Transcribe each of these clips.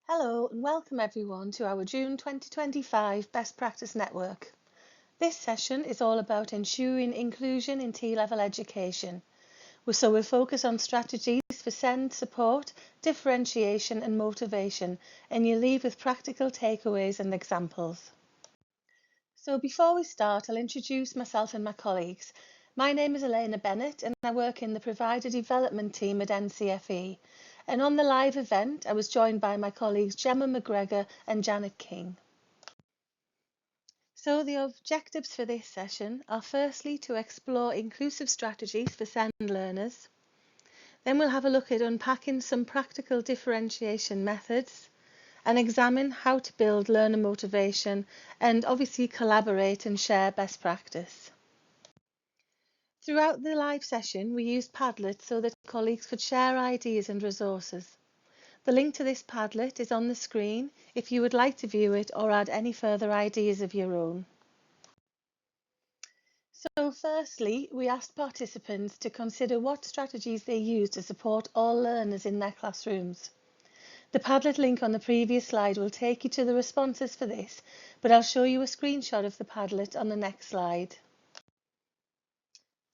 Hello and welcome everyone to our June 2025 Best Practice Network. This session is all about ensuring inclusion in T-level education. So we'll focus on strategies for SEND support, differentiation and motivation, and you'll leave with practical takeaways and examples. So before we start, I'll introduce myself and my colleagues. My name is Elena Bennett and I work in the Provider Development team at NCFE. And on the live event, I was joined by my colleagues Gemma McGregor and Janet King. So the objectives for this session are firstly to explore inclusive strategies for SEND learners. Then we'll have a look at unpacking some practical differentiation methods and examine how to build learner motivation and obviously collaborate and share best practice. Throughout the live session, we used Padlet so that colleagues could share ideas and resources. The link to this Padlet is on the screen if you would like to view it or add any further ideas of your own. So firstly, we asked participants to consider what strategies they use to support all learners in their classrooms. The Padlet link on the previous slide will take you to the responses for this, but I'll show you a screenshot of the Padlet on the next slide.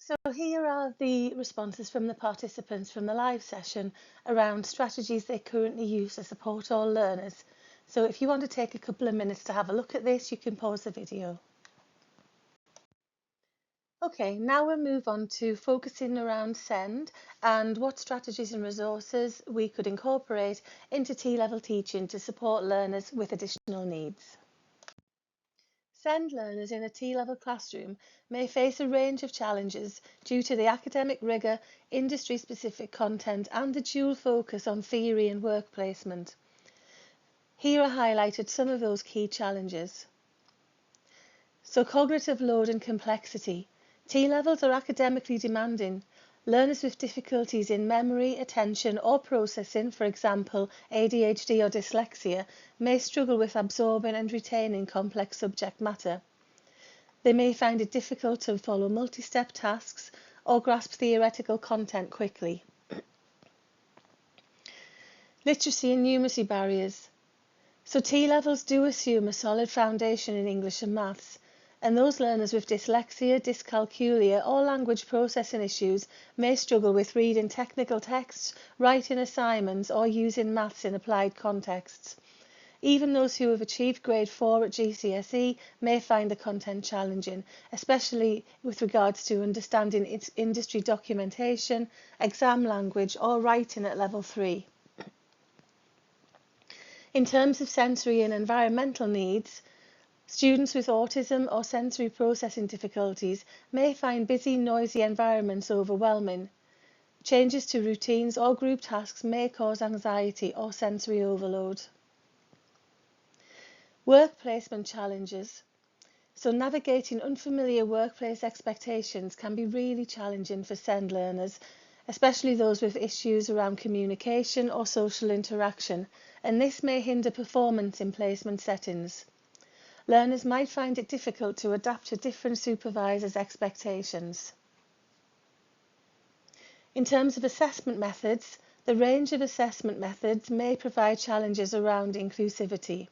So here are the responses from the participants from the live session around strategies they currently use to support all learners. So if you want to take a couple of minutes to have a look at this, you can pause the video. Okay, now we'll move on to focusing around SEND and what strategies and resources we could incorporate into T-level teaching to support learners with additional needs. SEND learners in a T-level classroom may face a range of challenges due to the academic rigour, industry-specific content and the dual focus on theory and work placement. Here are highlighted some of those key challenges. So cognitive load and complexity. T-levels are academically demanding. Learners with difficulties in memory, attention or processing, for example ADHD or dyslexia, may struggle with absorbing and retaining complex subject matter. They may find it difficult to follow multi-step tasks or grasp theoretical content quickly. Literacy and numeracy barriers. So T-levels do assume a solid foundation in English and maths, and those learners with dyslexia, dyscalculia or language processing issues may struggle with reading technical texts, writing assignments or using maths in applied contexts. Even those who have achieved grade 4 at GCSE may find the content challenging, especially with regards to understanding its industry documentation, exam language or writing at level 3. In terms of sensory and environmental needs, students with autism or sensory processing difficulties may find busy, noisy environments overwhelming. Changes to routines or group tasks may cause anxiety or sensory overload. Work placement challenges. So navigating unfamiliar workplace expectations can be really challenging for SEND learners, especially those with issues around communication or social interaction, and this may hinder performance in placement settings. Learners might find it difficult to adapt to different supervisors' expectations. In terms of assessment methods, the range of assessment methods may provide challenges around inclusivity.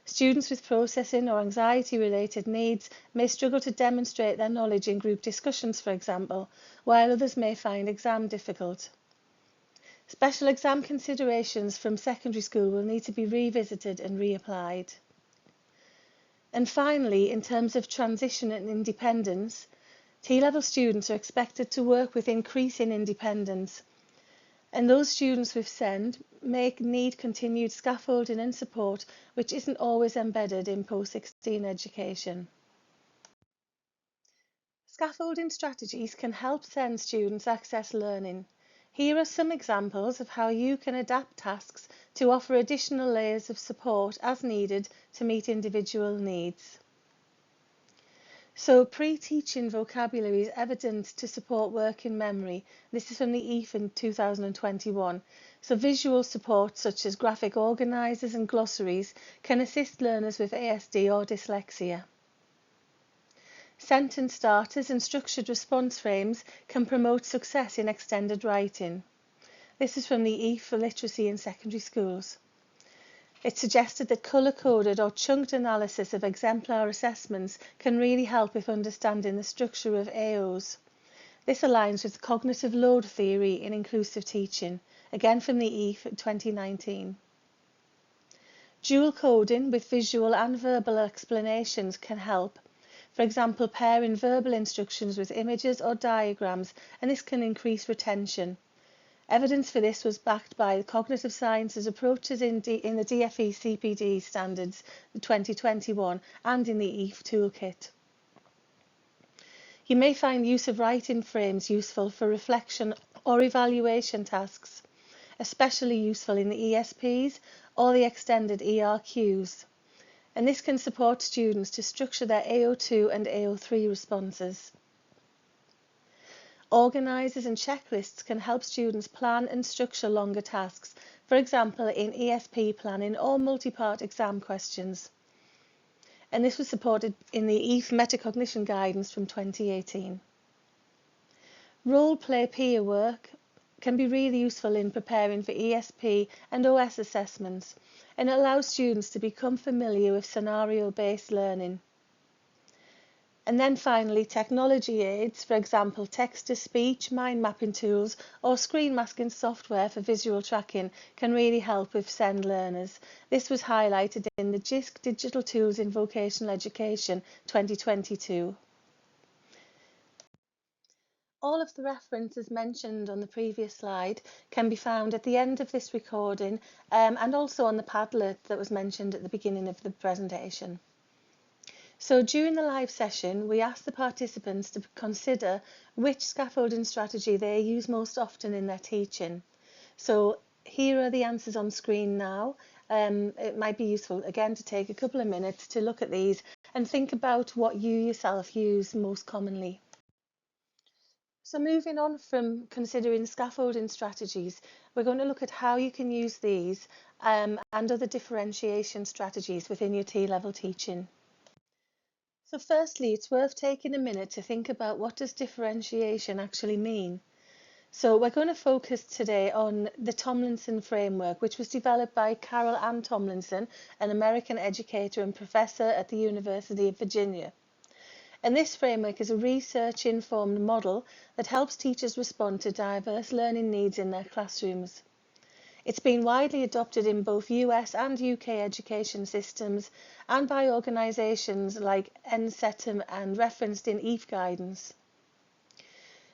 Students with processing or anxiety-related needs may struggle to demonstrate their knowledge in group discussions, for example, while others may find exam difficult. Special exam considerations from secondary school will need to be revisited and reapplied. And finally, in terms of transition and independence, T-level students are expected to work with increasing independence, and those students with SEND may need continued scaffolding and support, which isn't always embedded in post-16 education. Scaffolding strategies can help SEND students access learning. Here are some examples of how you can adapt tasks to offer additional layers of support as needed to meet individual needs. So pre-teaching vocabulary is evident to support working memory. This is from the EAF in 2021. So visual support such as graphic organisers and glossaries can assist learners with ASD or dyslexia. Sentence starters and structured response frames can promote success in extended writing. This is from the EAF for literacy in secondary schools. It suggested that colour-coded or chunked analysis of exemplar assessments can really help with understanding the structure of AOs. This aligns with cognitive load theory in inclusive teaching, again from the E&EY 2019. Dual coding with visual and verbal explanations can help. For example, pairing verbal instructions with images or diagrams, and this can increase retention. Evidence for this was backed by the cognitive sciences approaches in the DFE CPD standards, the 2021, and in the E&EY toolkit. You may find use of writing frames useful for reflection or evaluation tasks, especially useful in the ESPs or the extended ERQs. And this can support students to structure their AO2 and AO3 responses. Organisers and checklists can help students plan and structure longer tasks, for example in ESP planning or multi-part exam questions. And this was supported in the E&EY Metacognition Guidance from 2018. Role-play peer work can be really useful in preparing for ESP and OS assessments, and it allows students to become familiar with scenario-based learning. And then finally, technology aids, for example, text-to-speech, mind mapping tools, or screen masking software for visual tracking can really help with SEND learners. This was highlighted in the GISC Digital Tools in Vocational Education 2022. All of the references mentioned on the previous slide can be found at the end of this recording and also on the Padlet that was mentioned at the beginning of the presentation. So during the live session, we asked the participants to consider which scaffolding strategy they use most often in their teaching. So here are the answers on screen now. It might be useful again to take a couple of minutes to look at these and think about what you yourself use most commonly. So moving on from considering scaffolding strategies, we're going to look at how you can use these and other differentiation strategies within your T-level teaching. So firstly, it's worth taking a minute to think about what does differentiation actually mean. So we're going to focus today on the Tomlinson framework, which was developed by Carol Ann Tomlinson, an American educator and professor at the University of Virginia. And this framework is a research-informed model that helps teachers respond to diverse learning needs in their classrooms. It's been widely adopted in both US and UK education systems and by organisations like NCETM and referenced in EVE guidance.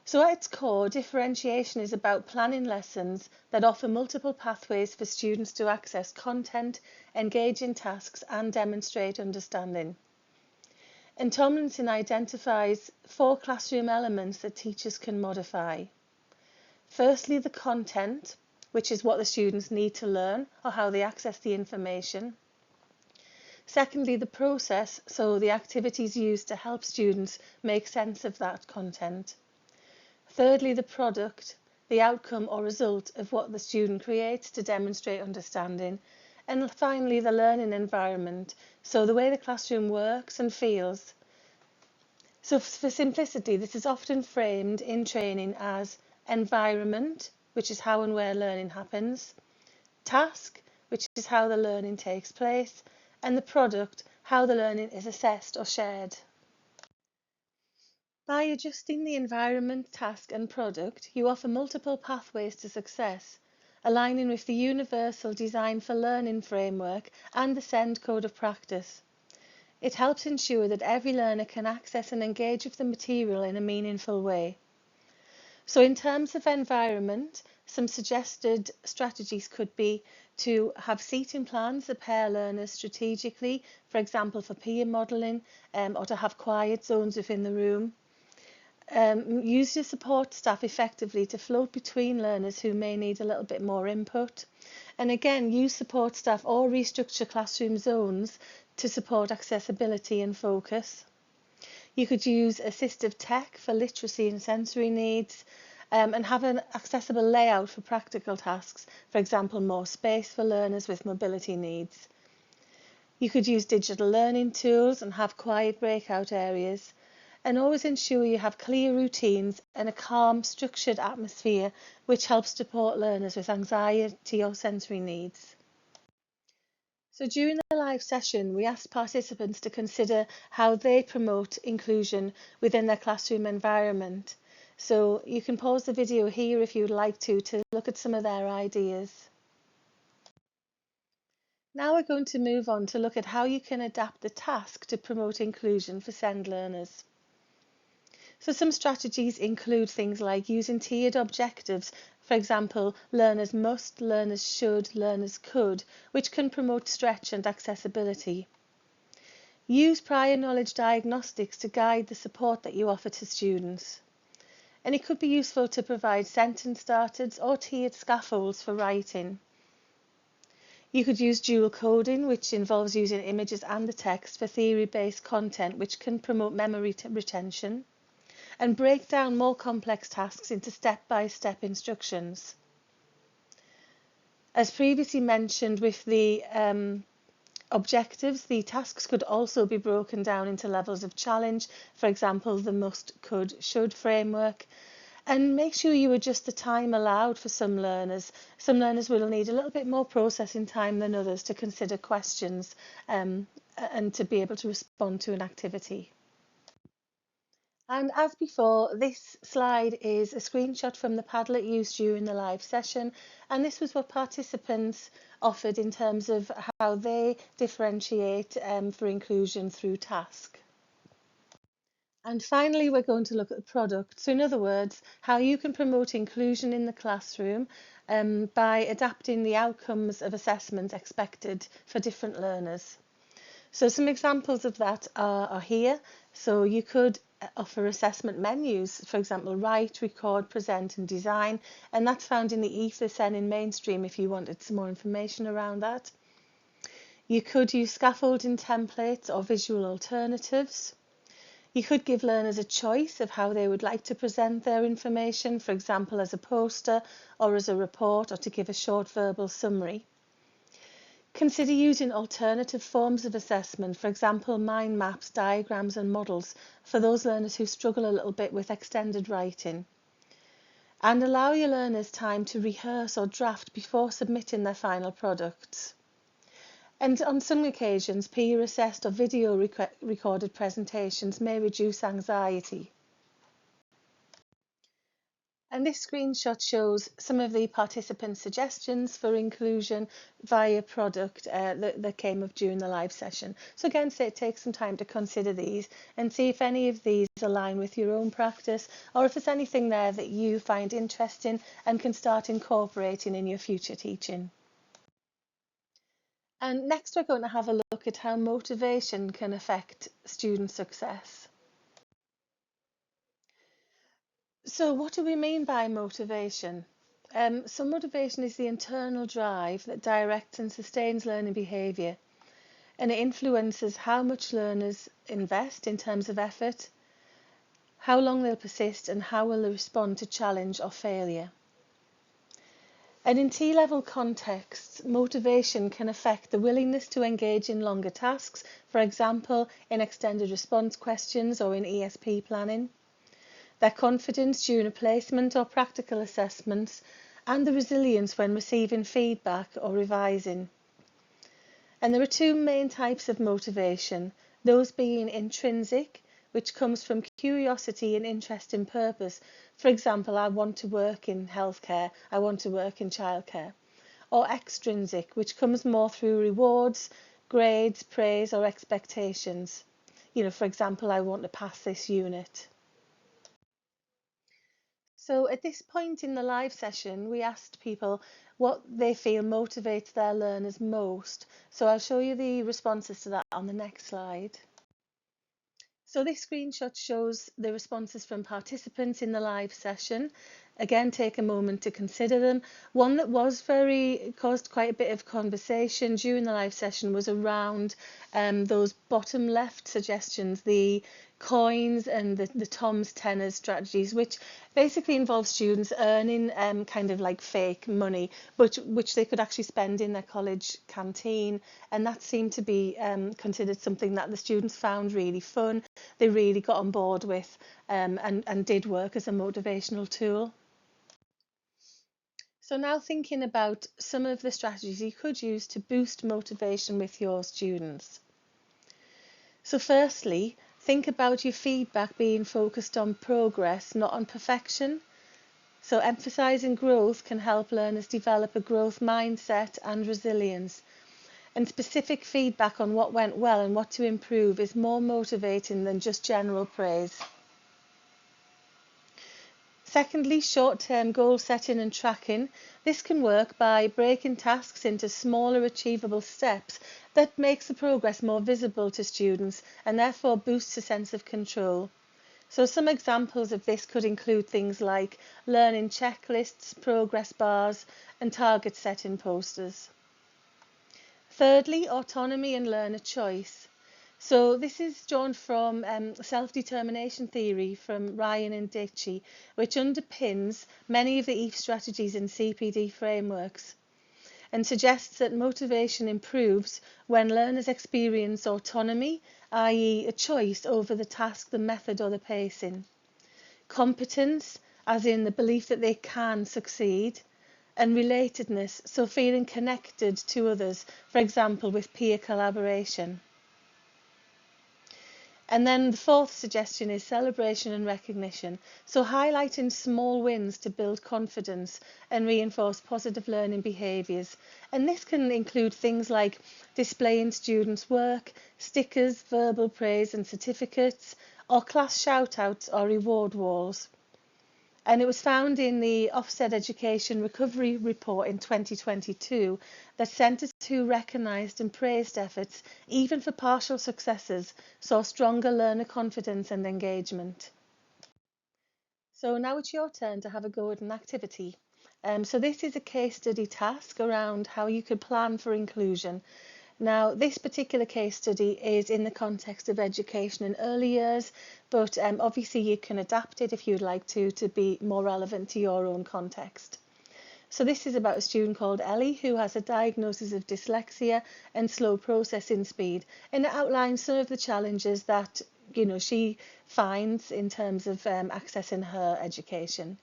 So at its core, differentiation is about planning lessons that offer multiple pathways for students to access content, engage in tasks and demonstrate understanding. And Tomlinson identifies 4 classroom elements that teachers can modify. Firstly, the content, which is what the students need to learn or how they access the information. Secondly, the process, so the activities used to help students make sense of that content. Thirdly, the product, the outcome or result of what the student creates to demonstrate understanding. And finally, the learning environment, so the way the classroom works and feels. So for simplicity, this is often framed in training as environment, which is how and where learning happens, task, which is how the learning takes place, and the product, how the learning is assessed or shared. By adjusting the environment, task and product, you offer multiple pathways to success, aligning with the Universal Design for Learning framework and the SEND Code of Practice. It helps ensure that every learner can access and engage with the material in a meaningful way. So in terms of environment, some suggested strategies could be to have seating plans that pair learners strategically, for example for peer modelling, or to have quiet zones within the room. Use your support staff effectively to float between learners who may need a little bit more input. And again, use support staff or restructure classroom zones to support accessibility and focus. You could use assistive tech for literacy and sensory needs and have an accessible layout for practical tasks, for example, more space for learners with mobility needs. You could use digital learning tools and have quiet breakout areas, and always ensure you have clear routines and a calm, structured atmosphere which helps support learners with anxiety or sensory needs. So during the live session, we asked participants to consider how they promote inclusion within their classroom environment. So you can pause the video here if you would like to look at some of their ideas. Now we're going to move on to look at how you can adapt the task to promote inclusion for SEND learners. So some strategies include things like using tiered objectives, for example, learners must, learners should, learners could, which can promote stretch and accessibility. Use prior knowledge diagnostics to guide the support that you offer to students. And it could be useful to provide sentence starters or tiered scaffolds for writing. You could use dual coding, which involves using images and the text for theory-based content, which can promote memory retention, and break down more complex tasks into step-by-step instructions. As previously mentioned with the objectives, the tasks could also be broken down into levels of challenge, for example, the must, could, should framework. And make sure you adjust the time allowed for some learners. Some learners will need a little bit more processing time than others to consider questions and to be able to respond to an activity. And as before, this slide is a screenshot from the Padlet used during the live session. And this was what participants offered in terms of how they differentiate for inclusion through task. And finally, we're going to look at the product. So in other words, how you can promote inclusion in the classroom by adapting the outcomes of assessment expected for different learners. So some examples of that are here. So you could offer assessment menus, for example, write, record, present and design. And that's found in the E&EY in mainstream if you wanted some more information around that. You could use scaffolding templates or visual alternatives. You could give learners a choice of how they would like to present their information, for example, as a poster or as a report or to give a short verbal summary. Consider using alternative forms of assessment, for example, mind maps, diagrams and models for those learners who struggle a little bit with extended writing. And allow your learners time to rehearse or draft before submitting their final products. And on some occasions, peer assessed or video recorded presentations may reduce anxiety. And this screenshot shows some of the participant suggestions for inclusion via product that came up during the live session. So again, take some time to consider these and see if any of these align with your own practice or if there's anything there that you find interesting and can start incorporating in your future teaching. And next we're going to have a look at how motivation can affect student success. So what do we mean by motivation? So motivation is the internal drive that directs and sustains learning behaviour, and it influences how much learners invest in terms of effort, how long they'll persist and how will they respond to challenge or failure. And in T-level contexts, motivation can affect the willingness to engage in longer tasks, for example, in extended response questions or in ESP planning, their confidence during a placement or practical assessments, and the resilience when receiving feedback or revising. And there are two main types of motivation, those being intrinsic, which comes from curiosity and interest in purpose. For example, I want to work in healthcare, I want to work in childcare. Or extrinsic, which comes more through rewards, grades, praise or expectations. For example, I want to pass this unit. So at this point in the live session, we asked people what they feel motivates their learners most. So I'll show you the responses to that on the next slide. So this screenshot shows the responses from participants in the live session. Again, take a moment to consider them. One that caused quite a bit of conversation during the live session was around those bottom left suggestions, the coins and the Tom's tenors strategies, which basically involve students earning kind of like fake money, which they could actually spend in their college canteen. And that seemed to be considered something that the students found really fun. They really got on board with and did work as a motivational tool. So now thinking about some of the strategies you could use to boost motivation with your students. So firstly, think about your feedback being focused on progress, not on perfection. So emphasising growth can help learners develop a growth mindset and resilience. And specific feedback on what went well and what to improve is more motivating than just general praise. Secondly, short-term goal setting and tracking. This can work by breaking tasks into smaller achievable steps that makes the progress more visible to students and therefore boosts a sense of control. So some examples of this could include things like learning checklists, progress bars and target setting posters. Thirdly, autonomy and learner choice. So this is drawn from self-determination theory from Ryan and Ditchy, which underpins many of the EAF strategies in CPD frameworks and suggests that motivation improves when learners experience autonomy, i.e. a choice over the task, the method or the pacing. Competence, as in the belief that they can succeed, and relatedness, so feeling connected to others, for example with peer collaboration. And then the fourth suggestion is celebration and recognition. So highlighting small wins to build confidence and reinforce positive learning behaviours. And this can include things like displaying students' work, stickers, verbal praise and certificates, or class shout-outs or reward walls. And it was found in the Ofsted Education Recovery Report in 2022 that centres who recognised and praised efforts, even for partial successes, saw stronger learner confidence and engagement. So now it's your turn to have a go at an activity. So this is a case study task around how you could plan for inclusion. Now, this particular case study is in the context of education in early years, but obviously you can adapt it if you'd like to be more relevant to your own context. So this is about a student called Ellie who has a diagnosis of dyslexia and slow processing speed, and it outlines some of the challenges that she finds in terms of accessing her education.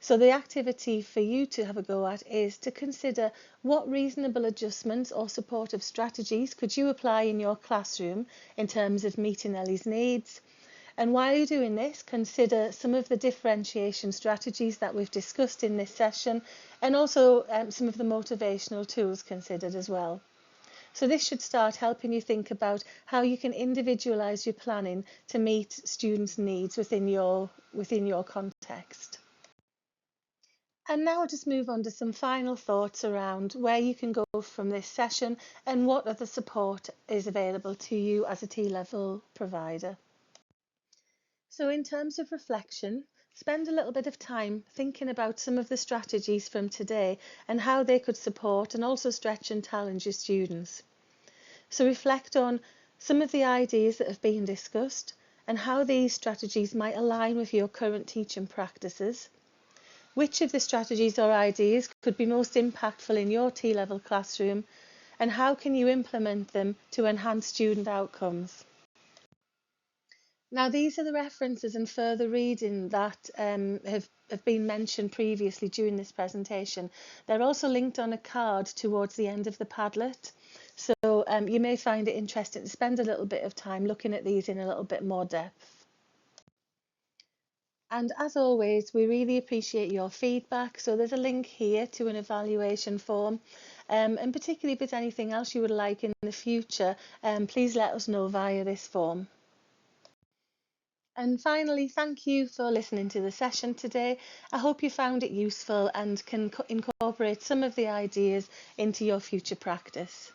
So the activity for you to have a go at is to consider what reasonable adjustments or supportive strategies could you apply in your classroom in terms of meeting Ellie's needs. And while you're doing this, consider some of the differentiation strategies that we've discussed in this session, and also some of the motivational tools considered as well. So this should start helping you think about how you can individualise your planning to meet students' needs within your context. And now I'll just move on to some final thoughts around where you can go from this session and what other support is available to you as a T-level provider. So in terms of reflection, spend a little bit of time thinking about some of the strategies from today and how they could support and also stretch and challenge your students. So reflect on some of the ideas that have been discussed and how these strategies might align with your current teaching practices. Which of the strategies or ideas could be most impactful in your T-level classroom, and how can you implement them to enhance student outcomes? Now, these are the references and further reading that have been mentioned previously during this presentation. They're also linked on a card towards the end of the Padlet. So you may find it interesting to spend a little bit of time looking at these in a little bit more depth. And as always, we really appreciate your feedback. So there's a link here to an evaluation form. And particularly if there's anything else you would like in the future, please let us know via this form. And finally, thank you for listening to the session today. I hope you found it useful and can incorporate some of the ideas into your future practice.